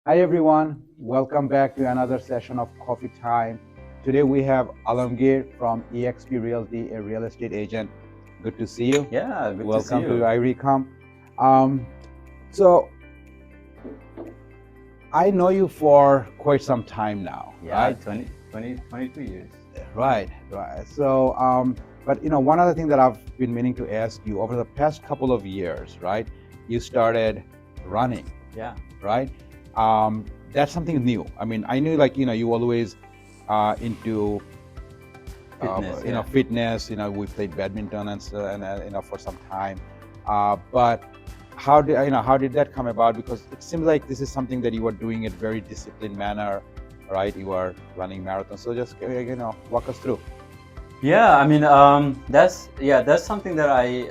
Hi everyone, welcome back to another session of Coffee Time. Today we have Alomgir from eXp Realty, a real estate agent. Good to see you. Yeah, good to see Welcome to you. iRecomm. So I know you for quite some time now, Yeah, right? 22 years. Right. So, but one other thing that I've been meaning to ask you over the past couple of years, right? You started running, Yeah, right? That's something new. I mean, I knew you always into fitness. Yeah. fitness. We played badminton and for some time. But how did that come about? Because it seems like this is something that you are doing in a very disciplined manner, right? You are running marathons. So just walk us through. Yeah, I mean, that's something that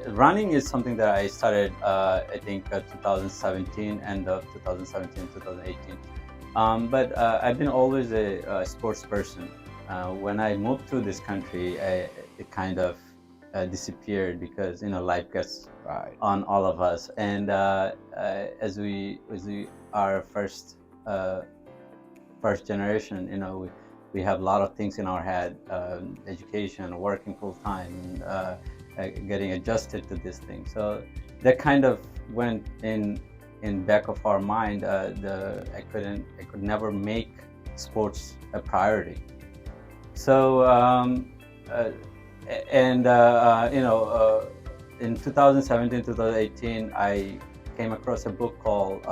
running is something that I started, I think, 2017, end of 2017, 2018. But I've been always a sports person. When I moved to this country, it kind of disappeared because life gets Right. on all of us, and as we are first generation, we have a lot of things in our head, education, working full time, getting adjusted to this thing. So that kind of went in back of our mind. I could never make sports a priority. So uh, and in 2017, 2018, I came across a book called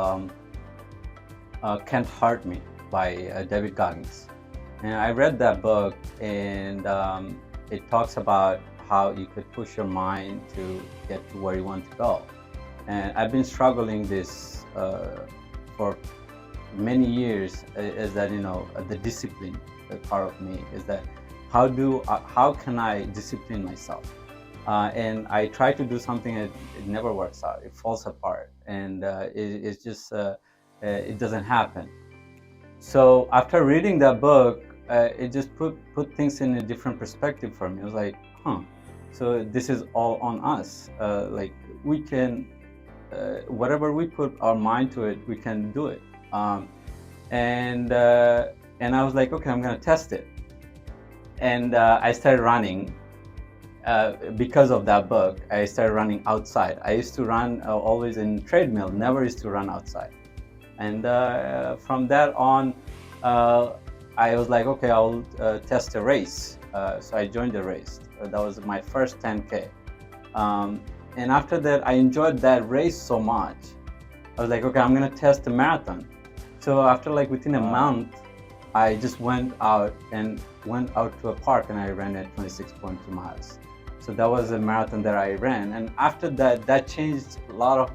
Can't Hurt Me by David Goggins. And I read that book, and it talks about how you could push your mind to get to where you want to go. And I've been struggling this for many years. Is that the discipline part of me is that how can I discipline myself? And I try to do something, it never works out. It falls apart, and it's just it doesn't happen. So after reading that book, it just put things in a different perspective for me. I was like, huh. So this is all on us. Like we can, whatever we put our mind to it, we can do it. And I was like, okay, I'm gonna test it. And I started running. Because of that book, I started running outside. I used to run always in treadmill, never used to run outside. And from that on, I was like, okay, I'll test a race. So I joined the race. That was my first 10K. And after that, I enjoyed that race so much. I was like, okay, I'm gonna test the marathon. So after within a month, I just went out to a park and I ran at 26.2 miles. So that was a marathon that I ran. And after that, that changed a lot of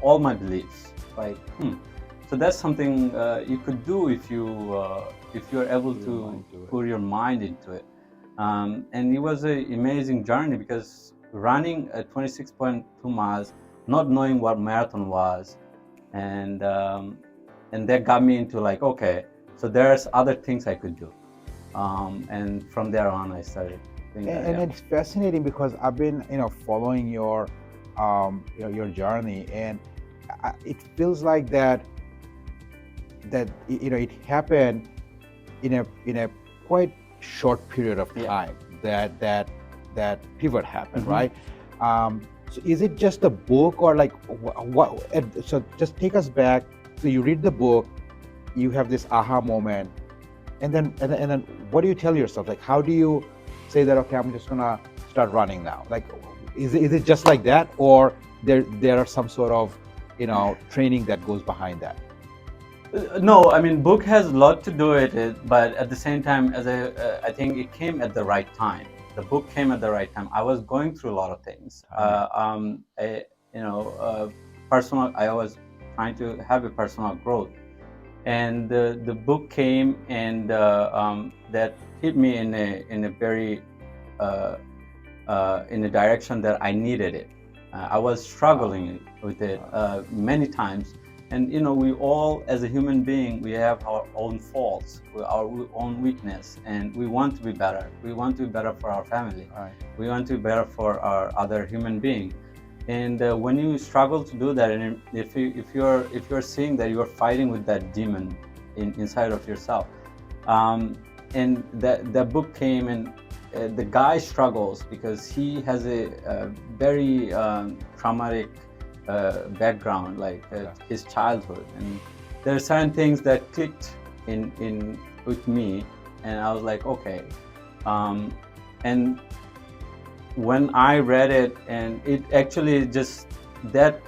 all my beliefs. So that's something you could do if you're able to put your mind into it. And it was an amazing journey because running at 26.2 miles, not knowing what marathon was, and that got me into okay, so there's other things I could do. And from there on, I started doing that. And it's fascinating because I've been following your your journey, and it feels like that it happened in a quite short period of time. That pivot happened, right? So is it just a book, or what? So just take us back. So you read the book, you have this aha moment, and then what do you tell yourself? Like, how do you say that? Okay, I'm just gonna start running now. Like, is it just like that, or there are some sort of training that goes behind that? No, I mean, book has a lot to do with it, but at the same time, I think it came at the right time. The book came at the right time. I was going through a lot of things. Personal. I was trying to have a personal growth, and the book came, and that hit me in a very in a direction that I needed it. I was struggling with it many times. And we all, as a human being, we have our own faults, our own weakness, and we want to be better. We want to be better for our family. Right. We want to be better for our other human being. And when you struggle to do that, and if you're seeing that you're fighting with that demon inside of yourself, and that book came, and the guy struggles because he has a very traumatic background, like his childhood, and there are certain things that clicked in with me, and I was like, okay, and when I read it, and it actually just that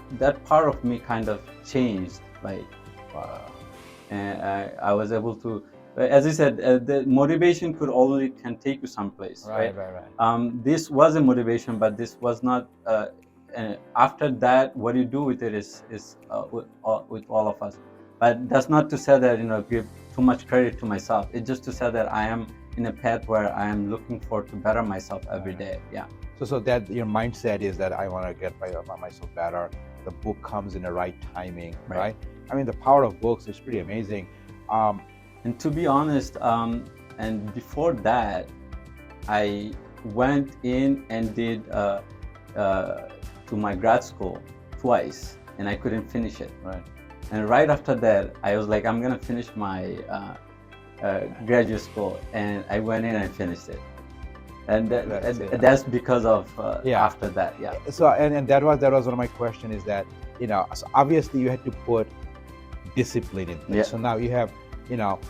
part of me kind of changed, like, and I was able to, as I said, the motivation could only can take you someplace, right? This was a motivation, but this was not. After that, what you do with it is with all of us. But that's not to say that give too much credit to myself. It's just to say that I am in a path where I am looking for to better myself every day. Yeah. So that your mindset is that I want to get myself better. The book comes in the right timing, right? I mean, the power of books is pretty amazing. And to be honest, and before that, I went in and did to my grad school twice, and I couldn't finish it. Right. And right after that, I was like, I'm gonna finish my graduate school, and I went in and finished it. And that's because of after that. Yeah. So and that was one of my questions, is that so obviously you had to put discipline in place. So now you have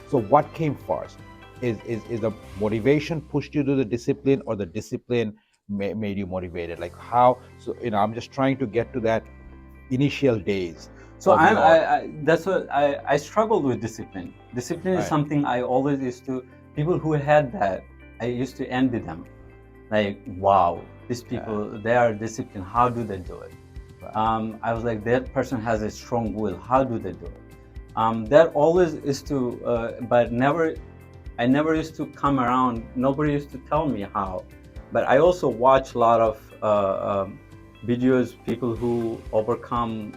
so what came first? Is the motivation pushed you to the discipline, or the discipline made you motivated? Like how? So I'm just trying to get to that initial days. So that's what I struggled with discipline. Discipline is something I always used to, people who had that, I used to envy them. Like, wow, these people, they are disciplined. How do they do it? I was like, that person has a strong will. How do they do it? That always is to, but I never used to come around. Nobody used to tell me how. But I also watch a lot of videos, people who overcome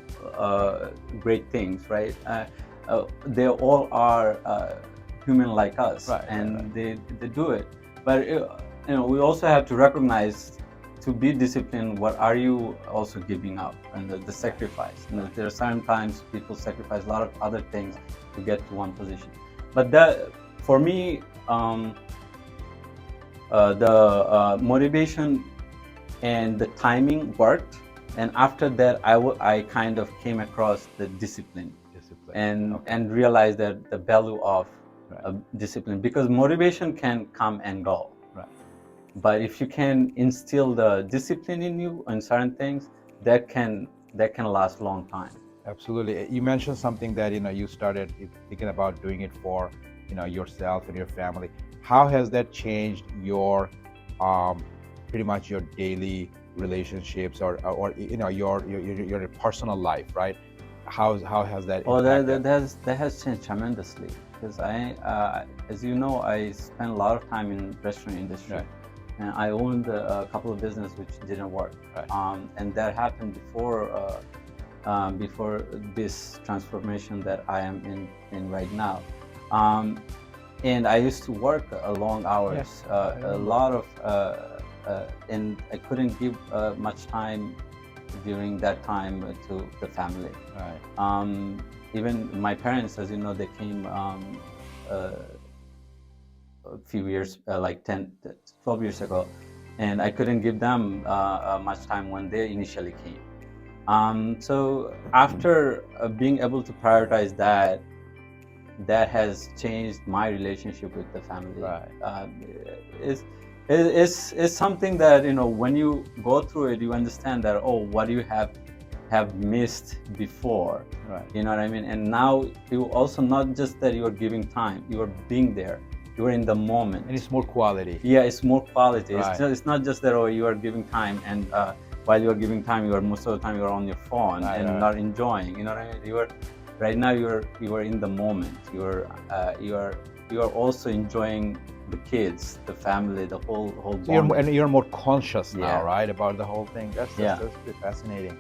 great things, right? They all are human like us, and they do it. But we also have to recognize, to be disciplined, what are you also giving up, and the sacrifice. There are certain times people sacrifice a lot of other things to get to one position. But that, for me, the motivation and the timing worked, and after that I kind of came across the discipline. And realized that the value of discipline, because motivation can come and go, but if you can instill the discipline in you on certain things, that can last a long time. Absolutely. You mentioned something that you started thinking about doing it for yourself and your family. How has that changed your pretty much your daily relationships, or your personal life, right? How has that impacted? That has changed tremendously, because I as you know, I spent a lot of time in restaurant industry, and I owned a couple of businesses which didn't work, and that happened before this transformation that I am in right now. And I used to work long hours, a lot of, and I couldn't give much time during that time to the family. Even my parents, as you know, they came a few years, like 12 years ago, and I couldn't give them much time when they initially came. So after being able to prioritize that has changed my relationship with the family. It's something that when you go through it, you understand that, oh, what you have missed before, you know what I mean? And now you also, not just that you are giving time, you are being there, you are in the moment, and it's more quality. It's more quality. It's not just that, oh, you are giving time, and while you are giving time, you are most of the time you are on your phone and not enjoying, you know what I mean? Right now you are in the moment. You are also enjoying the kids, the family, the whole bond. And you're more conscious now, right, about the whole thing. That's pretty fascinating.